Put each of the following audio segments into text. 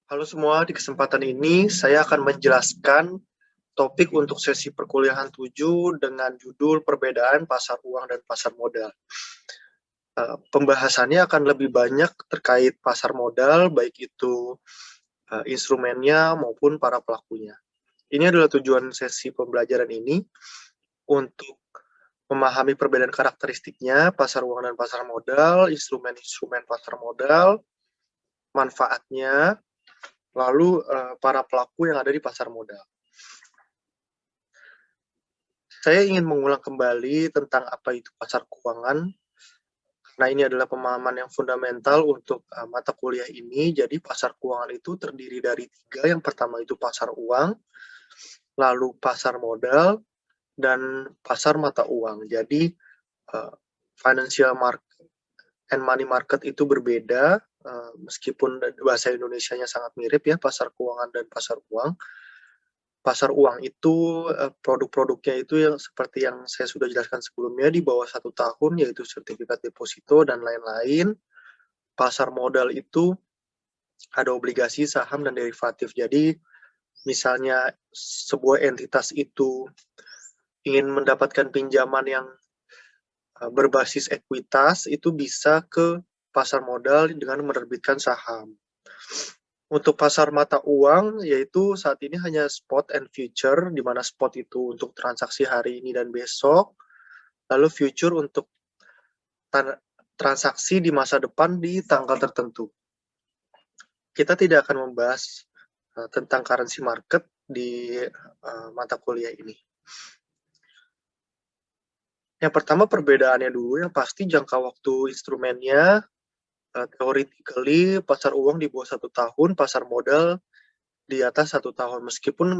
Halo semua, di kesempatan ini saya akan menjelaskan topik untuk sesi perkuliahan 7 dengan judul perbedaan pasar uang dan pasar modal. Pembahasannya akan lebih banyak terkait pasar modal, baik itu instrumennya maupun para pelakunya. Ini adalah tujuan sesi pembelajaran ini untuk memahami perbedaan karakteristiknya, pasar uang dan pasar modal, instrumen-instrumen pasar modal, manfaatnya, lalu para pelaku yang ada di pasar modal. Saya ingin mengulang kembali tentang apa itu pasar keuangan, karena ini adalah pemahaman yang fundamental untuk mata kuliah ini. Jadi pasar keuangan itu terdiri dari 3. Yang pertama itu pasar uang, lalu pasar modal, dan pasar mata uang. Jadi financial market and money market itu berbeda, meskipun bahasa Indonesianya sangat mirip ya, pasar keuangan dan pasar uang. Pasar uang itu produk-produknya itu yang seperti yang saya sudah jelaskan sebelumnya, di bawah 1 tahun, yaitu sertifikat deposito dan lain-lain. Pasar modal itu ada obligasi, saham, dan derivatif. Jadi misalnya sebuah entitas itu ingin mendapatkan pinjaman yang berbasis ekuitas, itu bisa ke pasar modal dengan menerbitkan saham. Untuk pasar mata uang, yaitu saat ini hanya spot and future, di mana spot itu untuk transaksi hari ini dan besok, lalu future untuk transaksi di masa depan di tanggal tertentu. Kita tidak akan membahas tentang currency market di mata kuliah ini. Yang pertama perbedaannya dulu, yang pasti jangka waktu instrumennya, theoretically pasar uang di bawah 1 tahun, pasar modal di atas 1 tahun. Meskipun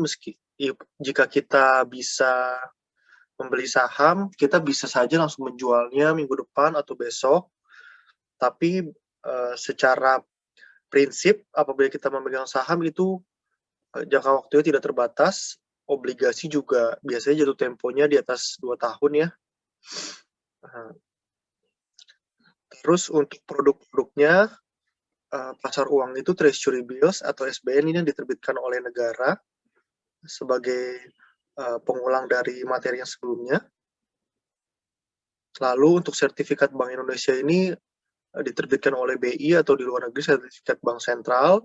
jika kita bisa membeli saham, kita bisa saja langsung menjualnya minggu depan atau besok. Tapi secara prinsip, apabila kita memegang saham itu jangka waktunya tidak terbatas. Obligasi juga biasanya jatuh temponya di atas 2 tahun ya. Terus untuk produk-produknya, pasar uang itu treasury bills atau SBN ini yang diterbitkan oleh negara sebagai pengulang dari materi yang sebelumnya. Lalu untuk sertifikat Bank Indonesia ini diterbitkan oleh BI atau di luar negeri sertifikat Bank Sentral.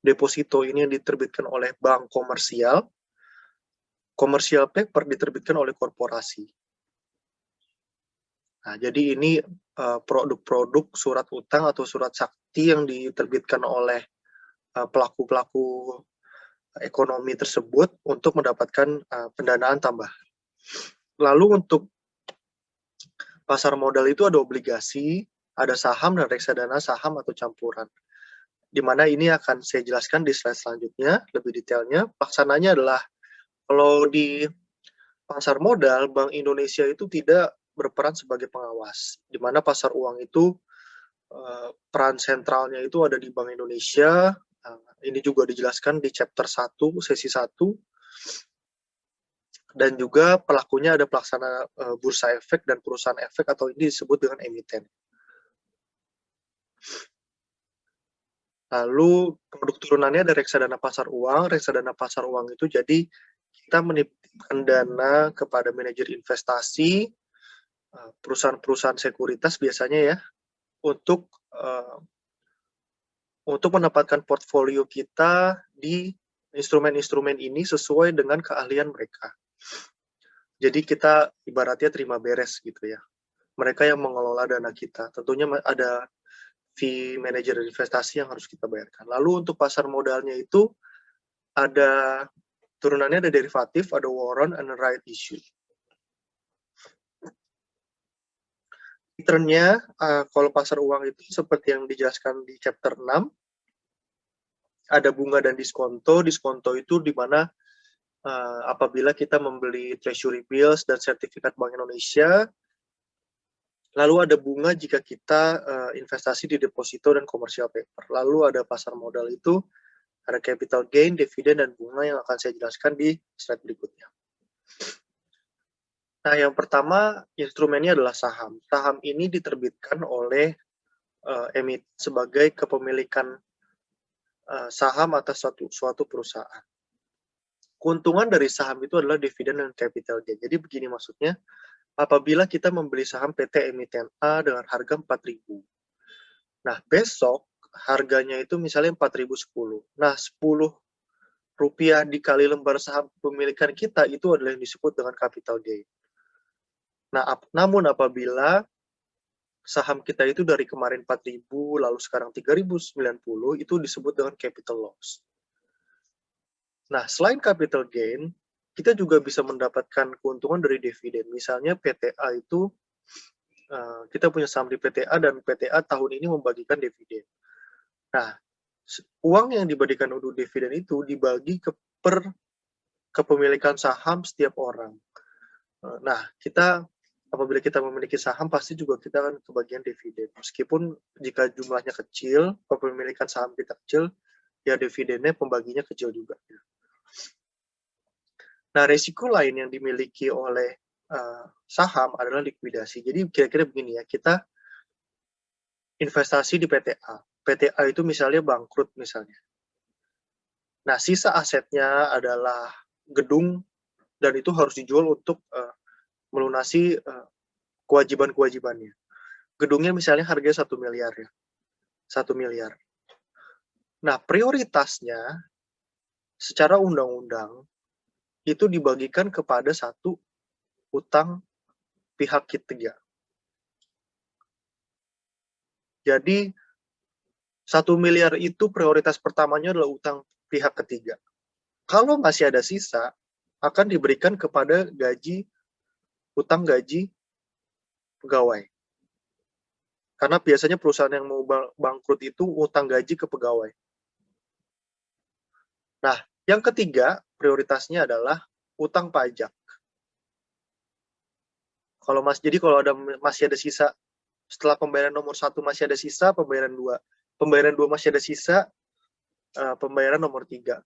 Deposito ini yang diterbitkan oleh bank komersial. Commercial paper diterbitkan oleh korporasi. Nah, jadi ini produk-produk surat utang atau surat sakti yang diterbitkan oleh pelaku-pelaku ekonomi tersebut untuk mendapatkan pendanaan tambahan. Lalu untuk pasar modal itu ada obligasi, ada saham dan reksadana saham atau campuran. Di mana ini akan saya jelaskan di slide selanjutnya, lebih detailnya. Pelaksananya adalah, kalau di pasar modal, Bank Indonesia itu tidak berperan sebagai pengawas, di mana pasar uang itu peran sentralnya itu ada di Bank Indonesia. Ini juga dijelaskan di chapter 1, sesi 1. Dan juga pelakunya ada pelaksana bursa efek dan perusahaan efek, atau ini disebut dengan emiten. Lalu produk turunannya ada reksadana pasar uang. Reksadana pasar uang itu jadi kita menitipkan dana kepada manajer investasi, perusahaan-perusahaan sekuritas biasanya ya, untuk menempatkan portfolio kita di instrumen-instrumen ini sesuai dengan keahlian mereka. Jadi kita ibaratnya terima beres gitu ya. Mereka yang mengelola dana kita. Tentunya ada fee manajer investasi yang harus kita bayarkan. Lalu untuk pasar modalnya itu ada turunannya, ada derivatif, ada warrant, and right issue. Returnnya, kalau pasar uang itu seperti yang dijelaskan di chapter 6, ada bunga dan diskonto. Diskonto itu di mana apabila kita membeli treasury bills dan sertifikat Bank Indonesia, lalu ada bunga jika kita investasi di deposito dan commercial paper. Lalu ada pasar modal itu, ada capital gain, dividen, dan bunga yang akan saya jelaskan di slide berikutnya. Nah, yang pertama, instrumennya adalah saham. Saham ini diterbitkan oleh emiten sebagai kepemilikan saham atas suatu perusahaan. Keuntungan dari saham itu adalah dividen dan capital gain. Jadi begini maksudnya, apabila kita membeli saham PT emiten A dengan harga 4.000. Nah, besok harganya itu misalnya 4.010. Nah, 10 rupiah dikali lembar saham pemilikan kita itu adalah yang disebut dengan capital gain. Nah, namun apabila saham kita itu dari kemarin 4.000 lalu sekarang 3.090 itu disebut dengan capital loss. Nah, selain capital gain, kita juga bisa mendapatkan keuntungan dari dividen. Misalnya PTA itu, kita punya saham di PTA dan PTA tahun ini membagikan dividen. Nah, uang yang dibagikan untuk dividen itu dibagi per kepemilikan saham setiap orang. Nah, apabila kita memiliki saham, pasti juga kita akan kebagian dividen. Meskipun jika jumlahnya kecil, kepemilikan saham kita kecil, ya dividennya pembaginya kecil juga. Nah, resiko lain yang dimiliki oleh saham adalah likuidasi. Jadi kira-kira begini ya, kita investasi di PTA. PTA itu misalnya bangkrut misalnya. Nah, sisa asetnya adalah gedung dan itu harus dijual untuk melunasi kewajiban-kewajibannya. Gedungnya misalnya harganya 1 miliar ya. 1 miliar. Nah, prioritasnya secara undang-undang itu dibagikan kepada satu utang pihak ketiga. Jadi 1 miliar itu prioritas pertamanya adalah utang pihak ketiga. Kalau masih ada sisa, akan diberikan kepada utang gaji pegawai. Karena biasanya perusahaan yang mau bangkrut itu utang gaji ke pegawai. Nah, yang ketiga prioritasnya adalah utang pajak. Jadi kalau masih ada sisa, setelah pembayaran nomor 1 masih ada sisa, pembayaran 2. Pembayaran 2 masih ada sisa, pembayaran nomor 3.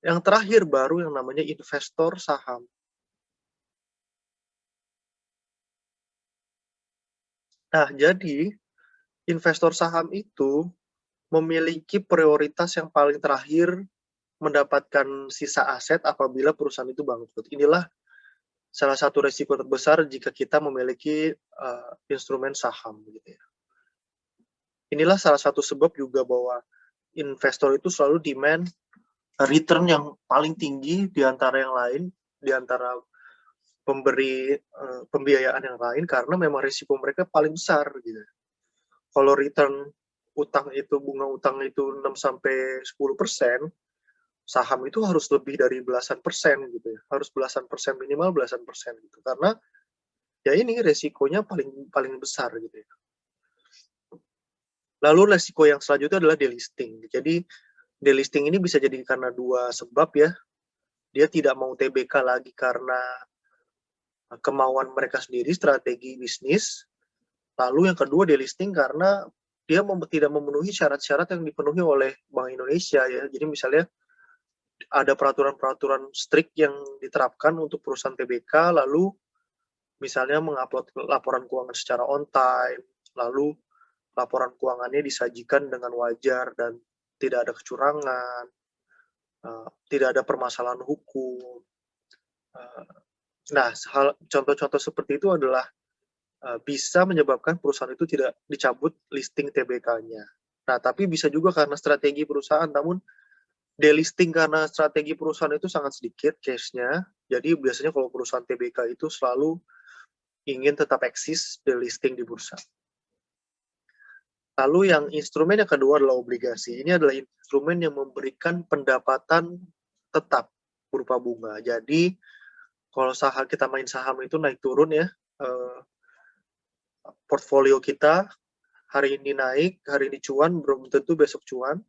Yang terakhir baru yang namanya investor saham. Nah, jadi investor saham itu memiliki prioritas yang paling terakhir mendapatkan sisa aset apabila perusahaan itu bangkrut. Inilah salah satu resiko terbesar jika kita memiliki instrumen saham. Gitu ya. Inilah salah satu sebab juga bahwa investor itu selalu demand return yang paling tinggi di antara yang lain, di antara pemberi pembiayaan yang lain, karena memang risiko mereka paling besar. Gitu. Kalau return bunga utang itu 6-10%, saham itu harus lebih dari belasan persen gitu ya. Harus belasan persen, minimal belasan persen gitu. Karena ya ini resikonya paling besar gitu ya. Lalu resiko yang selanjutnya adalah delisting. Jadi delisting ini bisa jadi karena 2 sebab ya. Dia tidak mau TBK lagi karena kemauan mereka sendiri, strategi bisnis. Lalu yang kedua delisting karena dia tidak memenuhi syarat-syarat yang dipenuhi oleh Bank Indonesia ya. Jadi misalnya ada peraturan-peraturan strict yang diterapkan untuk perusahaan TBK, lalu misalnya mengupload laporan keuangan secara on time, lalu laporan keuangannya disajikan dengan wajar dan tidak ada kecurangan, tidak ada permasalahan hukum. Nah, contoh-contoh seperti itu adalah bisa menyebabkan perusahaan itu tidak dicabut listing TBK-nya. Nah, tapi bisa juga karena strategi perusahaan, namun delisting karena strategi perusahaan itu sangat sedikit case-nya. Jadi biasanya kalau perusahaan TBK itu selalu ingin tetap eksis delisting di bursa. Lalu yang instrumen yang kedua adalah obligasi. Ini adalah instrumen yang memberikan pendapatan tetap berupa bunga. Jadi kalau kita main saham itu naik turun ya, portfolio kita hari ini naik, hari ini cuan, belum tentu besok cuan.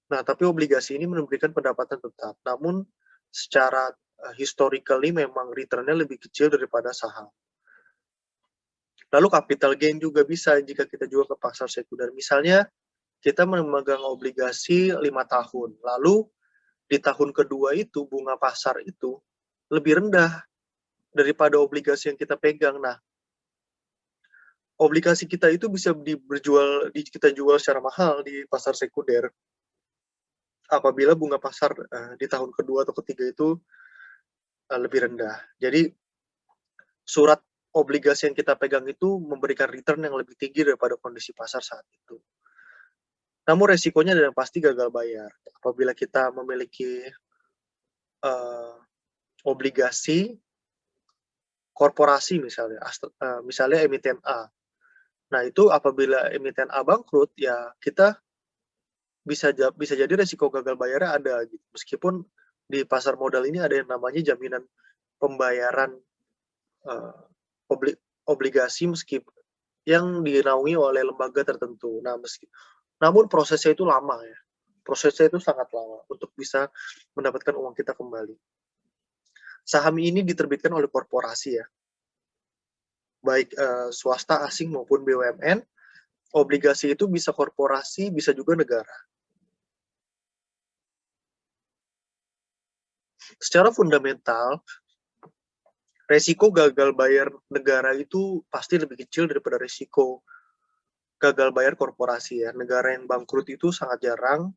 Nah, tapi obligasi ini memberikan pendapatan tetap. Namun secara historically memang return-nya lebih kecil daripada saham. Lalu capital gain juga bisa jika kita jual ke pasar sekunder. Misalnya kita memegang obligasi 5 tahun, lalu di tahun kedua itu bunga pasar itu lebih rendah daripada obligasi yang kita pegang. Nah, obligasi kita itu bisa kita jual secara mahal di pasar sekunder. apabila bunga pasar di tahun kedua atau ketiga itu lebih rendah. Jadi surat obligasi yang kita pegang itu memberikan return yang lebih tinggi daripada kondisi pasar saat itu. Namun resikonya adalah pasti gagal bayar. Apabila kita memiliki obligasi korporasi misalnya emiten A. Nah itu apabila emiten A bangkrut, ya kita bisa jadi resiko gagal bayarnya ada gitu. Meskipun di pasar modal ini ada yang namanya jaminan pembayaran obligasi yang dinaungi oleh lembaga tertentu. Namun prosesnya itu lama ya. Prosesnya itu sangat lama untuk bisa mendapatkan uang kita kembali. Saham ini diterbitkan oleh korporasi ya, baik swasta, asing maupun BUMN. Obligasi itu bisa korporasi, bisa juga negara. Secara fundamental, resiko gagal bayar negara itu pasti lebih kecil daripada resiko gagal bayar korporasi ya. Negara yang bangkrut itu sangat jarang.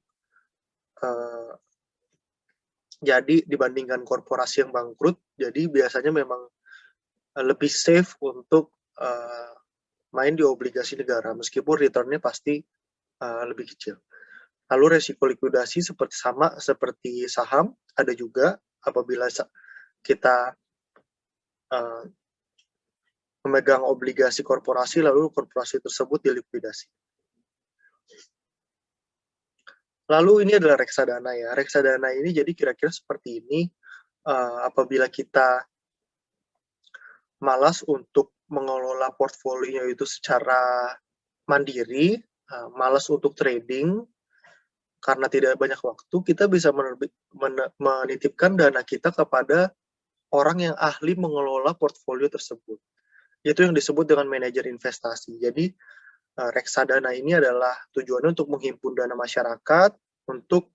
Jadi dibandingkan korporasi yang bangkrut, jadi biasanya memang lebih safe untuk main di obligasi negara, meskipun returnnya pasti lebih kecil. Lalu resiko likuidasi seperti saham, ada juga apabila kita memegang obligasi korporasi, lalu korporasi tersebut dilikuidasi. Lalu ini adalah reksadana ya. Reksadana ini jadi kira-kira seperti ini. Apabila kita malas untuk mengelola portfolio itu secara mandiri, malas untuk trading karena tidak banyak waktu, kita bisa menitipkan dana kita kepada orang yang ahli mengelola portfolio tersebut. Itu yang disebut dengan manajer investasi. Jadi reksadana ini adalah tujuannya untuk menghimpun dana masyarakat untuk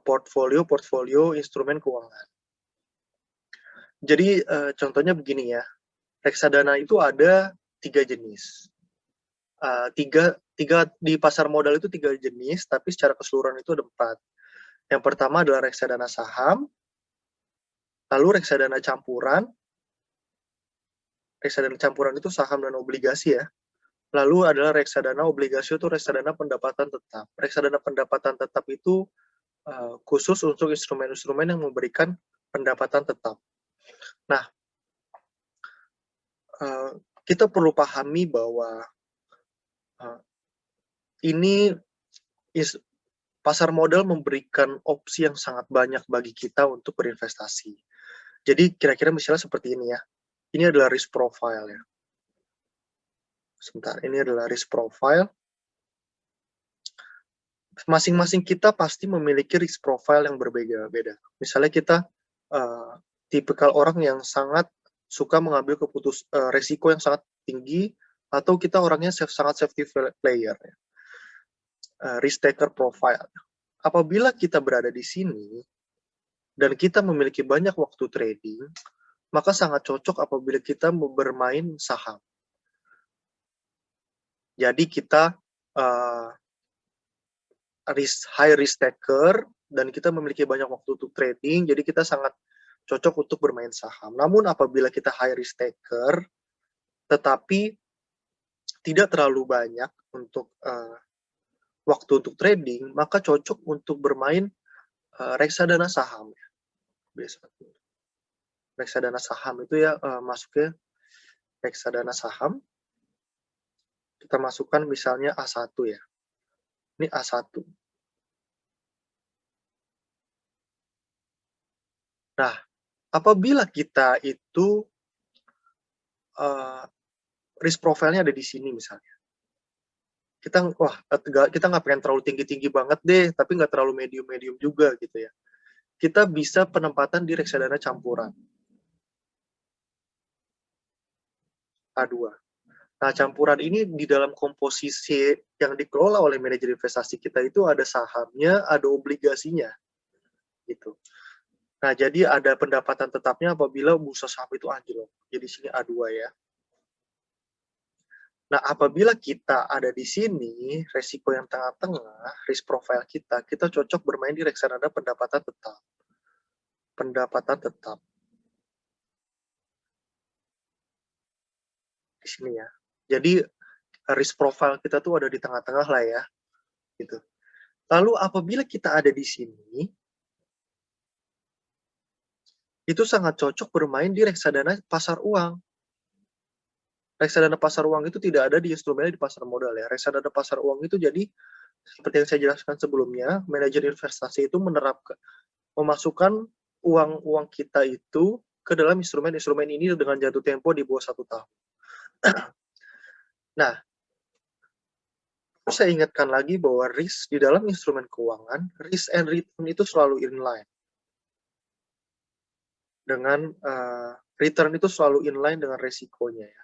portfolio instrumen keuangan. Jadi contohnya begini ya, reksadana itu ada 3 jenis. Di pasar modal itu 3 jenis, tapi secara keseluruhan itu ada 4. Yang pertama adalah reksadana saham, lalu reksadana campuran. Reksadana campuran itu saham dan obligasi ya. Lalu adalah reksadana obligasi itu reksadana pendapatan tetap. Reksadana pendapatan tetap itu khusus untuk instrumen-instrumen yang memberikan pendapatan tetap. Nah, kita perlu pahami bahwa pasar modal memberikan opsi yang sangat banyak bagi kita untuk berinvestasi. Jadi kira-kira misalnya seperti ini ya. Ini adalah risk profile ya. Sebentar, ini adalah risk profile. Masing-masing kita pasti memiliki risk profile yang berbeda-beda. Misalnya kita tipikal orang yang sangat suka mengambil resiko yang sangat tinggi, atau kita orangnya sangat safety player ya. Risk taker profile. Apabila kita berada di sini dan kita memiliki banyak waktu trading, maka sangat cocok apabila kita bermain saham. Jadi kita high risk taker dan kita memiliki banyak waktu untuk trading, jadi kita sangat cocok untuk bermain saham. Namun apabila kita high risk taker tetapi tidak terlalu banyak untuk waktu untuk trading, maka cocok untuk bermain reksadana saham. Biasanya reksadana saham itu ya masuknya reksadana saham. Kita masukkan misalnya A1 ya. Ini A1. Nah, apabila kita itu risk profile-nya ada di sini misalnya. Kita nggak pengen terlalu tinggi-tinggi banget deh, tapi nggak terlalu medium-medium juga gitu ya. Kita bisa penempatan di reksadana campuran. A2. Nah, campuran ini di dalam komposisi yang dikelola oleh manajer investasi kita itu ada sahamnya, ada obligasinya. Gitu. Nah, jadi ada pendapatan tetapnya apabila bursa saham itu anjlok. Jadi sini A2 ya. Nah, apabila kita ada di sini, resiko yang tengah-tengah, risk profile kita cocok bermain di reksadana pendapatan tetap. Pendapatan tetap. Di sini ya. Jadi, risk profile kita tuh ada di tengah-tengah lah ya, gitu. Lalu apabila kita ada di sini, itu sangat cocok bermain di reksadana pasar uang. Reksadana pasar uang itu tidak ada di instrumennya di pasar modal ya. Reksadana pasar uang itu jadi seperti yang saya jelaskan sebelumnya, manajer investasi itu memasukkan uang-uang kita itu ke dalam instrumen-instrumen ini dengan jatuh tempo di bawah 1 tahun. Nah, saya ingatkan lagi bahwa risk di dalam instrumen keuangan, risk and return itu selalu inline. Dengan return itu selalu inline dengan resikonya ya.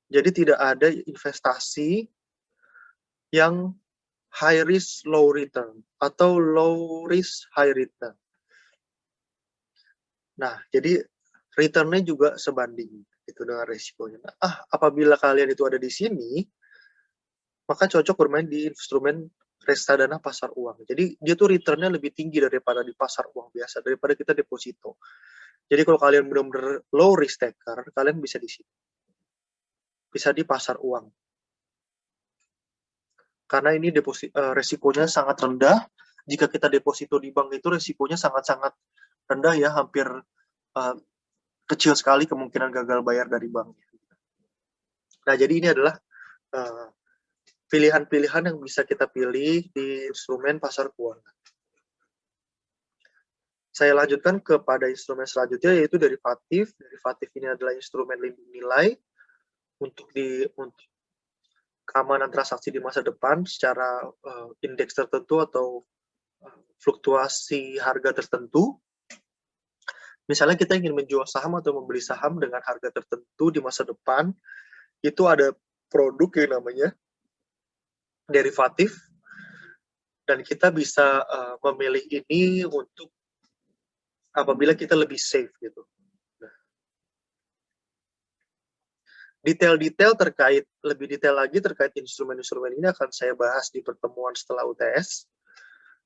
Jadi tidak ada investasi yang high risk low return atau low risk high return. Nah, jadi return-nya juga sebanding itu dengan resikonya. Nah, apabila kalian itu ada di sini, maka cocok bermain di instrumen reksadana pasar uang. Jadi dia tuh return-nya lebih tinggi daripada di pasar uang biasa, daripada kita deposito. Jadi kalau kalian benar-benar low risk taker, kalian bisa di sini. Bisa di pasar uang. Karena ini resikonya sangat rendah. Jika kita deposito di bank itu resikonya sangat-sangat rendah ya, hampir kecil sekali kemungkinan gagal bayar dari bank. Nah, jadi ini adalah pilihan-pilihan yang bisa kita pilih di instrumen pasar keuangan. Saya lanjutkan kepada instrumen selanjutnya, yaitu derivatif. Derivatif ini adalah instrumen lindung nilai untuk keamanan transaksi di masa depan secara indeks tertentu atau fluktuasi harga tertentu. Misalnya kita ingin menjual saham atau membeli saham dengan harga tertentu di masa depan, itu ada produk yang namanya derivatif, dan kita bisa memilih ini untuk apabila kita lebih safe gitu. Nah, detail-detail lebih detail lagi terkait instrumen-instrumen ini akan saya bahas di pertemuan setelah UTS.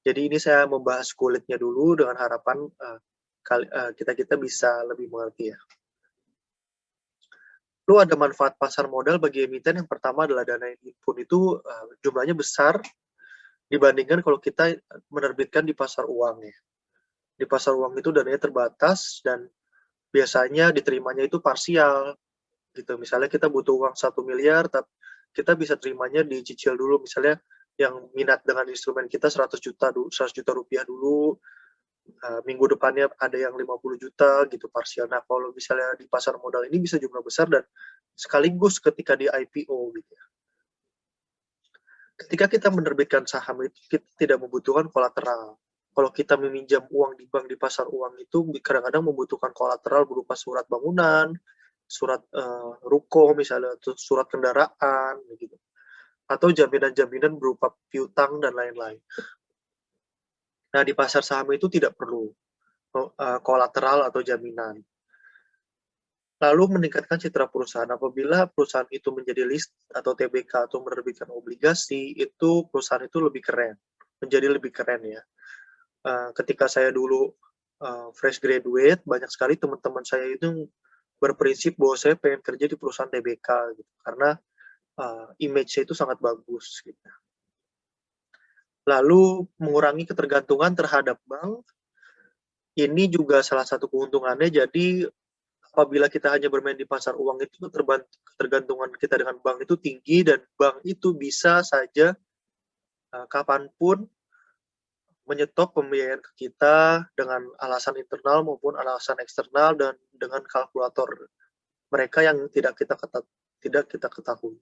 Jadi ini saya membahas kulitnya dulu dengan harapan kita bisa lebih mengerti ya. Lalu ada manfaat pasar modal bagi emiten. Yang pertama adalah dana yang dihimpun itu jumlahnya besar dibandingkan kalau kita menerbitkan di pasar uang ya. Di pasar uang itu dananya terbatas dan biasanya diterimanya itu parsial gitu. Misalnya kita butuh uang 1 miliar, tapi kita bisa terimanya dicicil dulu. Misalnya yang minat dengan instrumen kita 100 juta rupiah dulu, minggu depannya ada yang 50 juta gitu parsial. Nah, kalau misalnya di pasar modal ini bisa jumlah besar dan sekaligus ketika di IPO gitu ya. Ketika kita menerbitkan saham itu kita tidak membutuhkan kolateral. Kalau kita meminjam uang di bank di pasar uang itu kadang-kadang membutuhkan kolateral berupa surat bangunan, surat ruko misalnya, atau surat kendaraan gitu. Atau jaminan-jaminan berupa piutang dan lain-lain. Nah, di pasar saham itu tidak perlu kolateral atau jaminan. Lalu meningkatkan citra perusahaan. Apabila perusahaan itu menjadi list atau TBK atau menerbitkan obligasi, itu perusahaan itu lebih keren, menjadi lebih keren ya. Ketika saya dulu fresh graduate, banyak sekali teman-teman saya itu berprinsip bahwa saya pengen kerja di perusahaan TBK gitu, karena image-nya itu sangat bagus gitu. Lalu mengurangi ketergantungan terhadap bank, ini juga salah satu keuntungannya. Jadi apabila kita hanya bermain di pasar uang itu ketergantungan kita dengan bank itu tinggi, dan bank itu bisa saja kapanpun menyetop pembiayaan ke kita dengan alasan internal maupun alasan eksternal dan dengan kalkulator mereka yang tidak kita ketahui.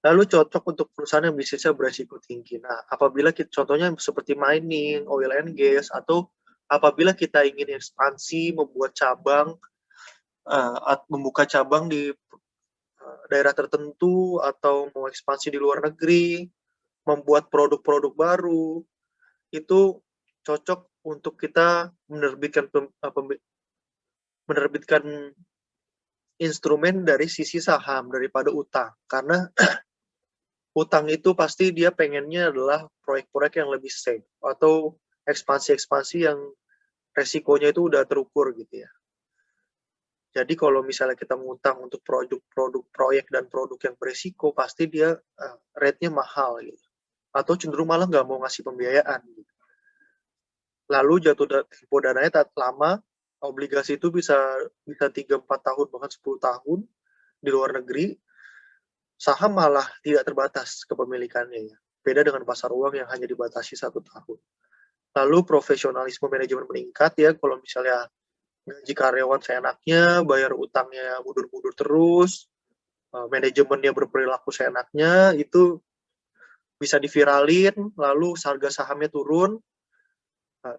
Lalu cocok untuk perusahaan yang bisnisnya beresiko tinggi. Nah, apabila contohnya seperti mining, oil and gas, atau apabila kita ingin ekspansi, membuka cabang di daerah tertentu, atau mau ekspansi di luar negeri, membuat produk-produk baru, itu cocok untuk kita menerbitkan instrumen dari sisi saham daripada utang. Karena utang itu pasti dia pengennya adalah proyek-proyek yang lebih safe atau ekspansi-ekspansi yang resikonya itu udah terukur gitu ya. Jadi kalau misalnya kita ngutang untuk produk-produk proyek dan produk yang beresiko, pasti dia rate-nya mahal gitu. Atau cenderung malah nggak mau ngasih pembiayaan gitu. Lalu jatuh tempo dananya tak lama, obligasi itu bisa 3-4 tahun bahkan 10 tahun di luar negeri. Saham malah tidak terbatas kepemilikannya ya. Beda dengan pasar uang yang hanya dibatasi 1 tahun. Lalu profesionalisme manajemen meningkat ya, kalau misalnya gaji karyawan seenaknya, bayar utangnya mundur-mundur terus, manajemennya berperilaku seenaknya, itu bisa diviralin, lalu harga sahamnya turun,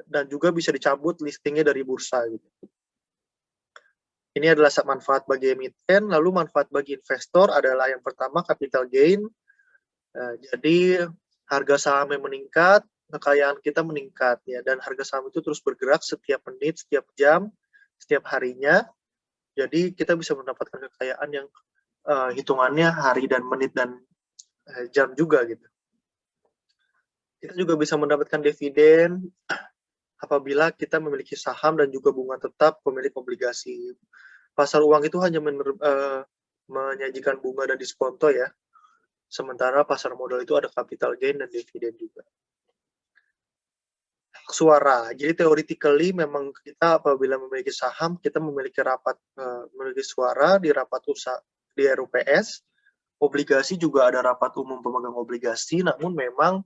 dan juga bisa dicabut listingnya dari bursa gitu. Ini adalah manfaat bagi emiten, lalu manfaat bagi investor adalah yang pertama capital gain. Jadi harga sahamnya meningkat, kekayaan kita meningkat ya, dan harga saham itu terus bergerak setiap menit, setiap jam, setiap harinya. Jadi kita bisa mendapatkan kekayaan yang hitungannya hari dan menit dan jam juga gitu. Kita juga bisa mendapatkan dividen apabila kita memiliki saham dan juga bunga tetap pemilik obligasi. Pasar uang itu hanya menyajikan bunga dan diskonto ya. Sementara pasar modal itu ada capital gain dan dividen juga. Hak suara. Jadi theoretically memang kita apabila memiliki saham, kita memiliki memiliki suara di rapat usaha di RUPS. Obligasi juga ada rapat umum pemegang obligasi, namun memang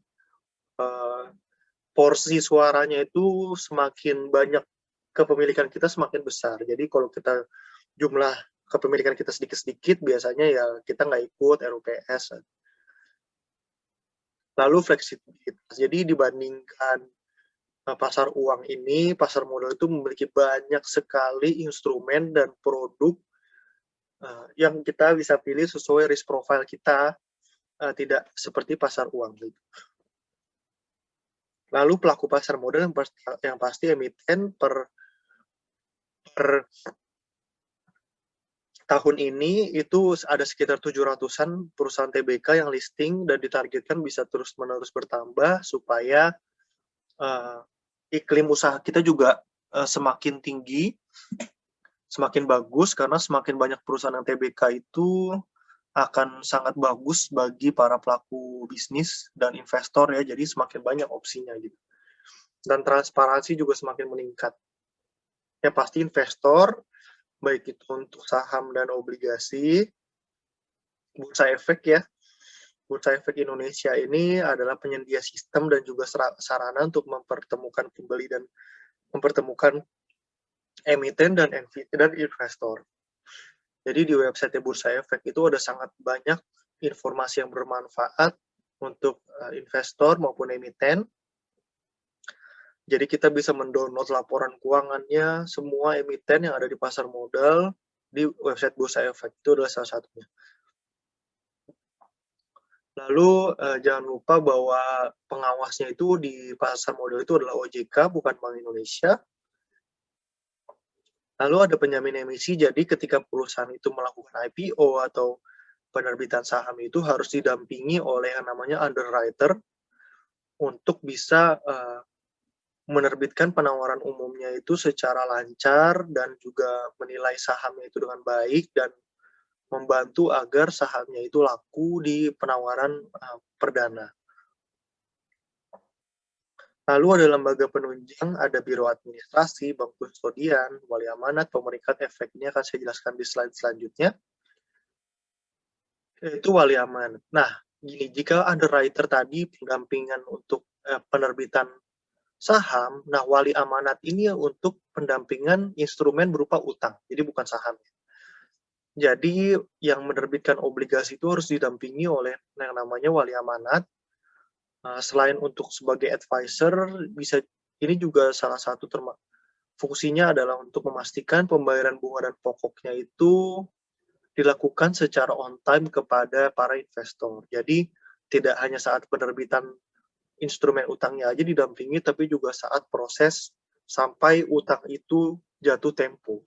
porsi suaranya itu semakin banyak kepemilikan kita semakin besar. Jadi kalau kita jumlah kepemilikan kita sedikit-sedikit, biasanya ya kita nggak ikut RUPS. Lalu fleksibilitas. Jadi dibandingkan pasar uang ini, pasar modal itu memiliki banyak sekali instrumen dan produk yang kita bisa pilih sesuai risk profile kita, tidak seperti pasar uang. Lalu pelaku pasar modal yang pasti emiten per tahun ini itu ada sekitar 700-an perusahaan TBK yang listing dan ditargetkan bisa terus-menerus bertambah supaya iklim usaha kita juga semakin tinggi, semakin bagus, karena semakin banyak perusahaan yang TBK itu akan sangat bagus bagi para pelaku bisnis dan investor ya, jadi semakin banyak opsinya gitu. Dan transparansi juga semakin meningkat. Ya pasti investor, baik itu untuk saham dan obligasi, Bursa Efek ya, Bursa Efek Indonesia ini adalah penyedia sistem dan juga sarana untuk mempertemukan pembeli dan mempertemukan emiten dan investor. Jadi di website Bursa Efek itu ada sangat banyak informasi yang bermanfaat untuk investor maupun emiten. Jadi kita bisa mendownload laporan keuangannya semua emiten yang ada di pasar modal di website Bursa Efek, itu adalah salah satunya. Lalu jangan lupa bahwa pengawasnya itu di pasar modal itu adalah OJK, bukan Bank Indonesia. Lalu ada penjamin emisi, jadi ketika perusahaan itu melakukan IPO atau penerbitan saham itu harus didampingi oleh yang namanya underwriter untuk bisa menerbitkan penawaran umumnya itu secara lancar dan juga menilai sahamnya itu dengan baik dan membantu agar sahamnya itu laku di penawaran perdana. Lalu ada lembaga penunjang, ada biro administrasi, bank kustodian, wali amanat, pemerikat efek. Ini akan saya jelaskan di slide selanjutnya. Itu wali amanat. Nah, gini, jika underwriter tadi pendampingan untuk penerbitan saham, nah wali amanat ini untuk pendampingan instrumen berupa utang, jadi bukan saham. Jadi yang menerbitkan obligasi itu harus didampingi oleh yang namanya wali amanat. Selain untuk sebagai advisor, ini juga salah satu fungsinya adalah untuk memastikan pembayaran bunga dan pokoknya itu dilakukan secara on time kepada para investor. Jadi tidak hanya saat penerbitan instrumen utangnya aja didampingi, tapi juga saat proses sampai utang itu jatuh tempo.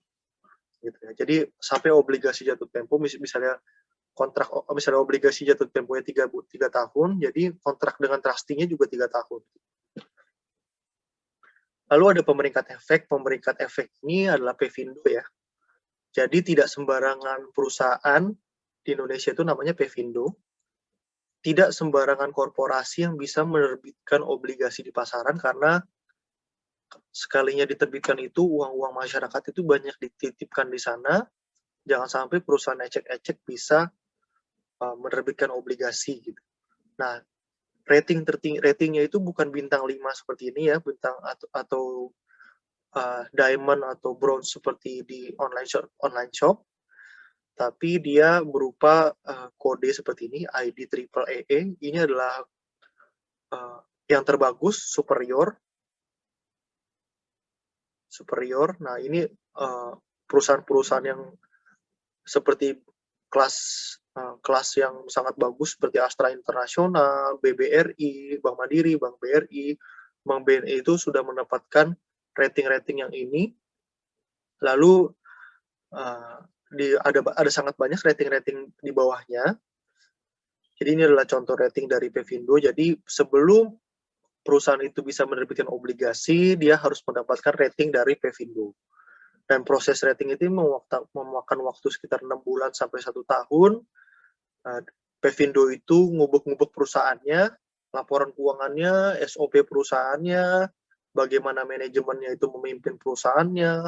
gitu ya. Jadi sampai obligasi jatuh tempo misalnya misalnya obligasi jatuh temponya 3 tahun, jadi kontrak dengan trustee-nya juga 3 tahun. Lalu ada pemerikat efek ini adalah Pevindo ya. Jadi tidak sembarangan perusahaan di Indonesia itu namanya Pevindo, tidak sembarangan korporasi yang bisa menerbitkan obligasi di pasaran karena sekalinya diterbitkan itu uang-uang masyarakat itu banyak dititipkan di sana, jangan sampai perusahaan ecek-ecek bisa menerbitkan obligasi gitu. Nah, ratingnya itu bukan bintang 5 seperti ini ya, bintang atau diamond atau bronze seperti di online shop, tapi dia berupa kode seperti ini, ID triple AA. Ini adalah yang terbagus, superior. Nah, ini perusahaan-perusahaan yang seperti kelas yang sangat bagus seperti Astra Internasional, BBRI, Bank Mandiri, Bank BRI, Bank BNI itu sudah mendapatkan rating-rating yang ini. Lalu ada sangat banyak rating-rating di bawahnya. Jadi ini adalah contoh rating dari Pevindo. Jadi sebelum perusahaan itu bisa menerbitkan obligasi, dia harus mendapatkan rating dari Pevindo. Dan proses rating itu memakan waktu sekitar 6 bulan sampai 1 tahun. Pevindo itu ngubek-ngubek perusahaannya, laporan keuangannya, SOP perusahaannya, bagaimana manajemennya itu memimpin perusahaannya,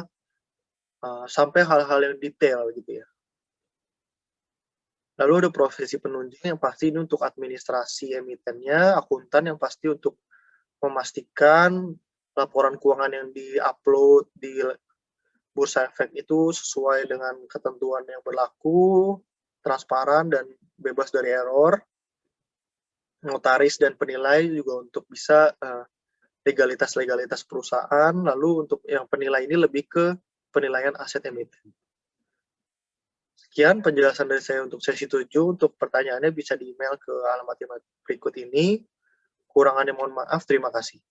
sampai hal-hal yang detail gitu ya. Lalu ada profesi penunjang yang pasti ini untuk administrasi emitennya, akuntan yang pasti untuk memastikan laporan keuangan yang di-upload di Bursa Efek itu sesuai dengan ketentuan yang berlaku, transparan dan bebas dari error. Notaris dan penilai juga untuk bisa legalitas perusahaan. Lalu untuk yang penilai ini lebih ke penilaian aset emiten. Sekian penjelasan dari saya untuk sesi 7. Untuk pertanyaannya bisa di-email ke alamat berikut ini. Kurangannya mohon maaf. Terima kasih.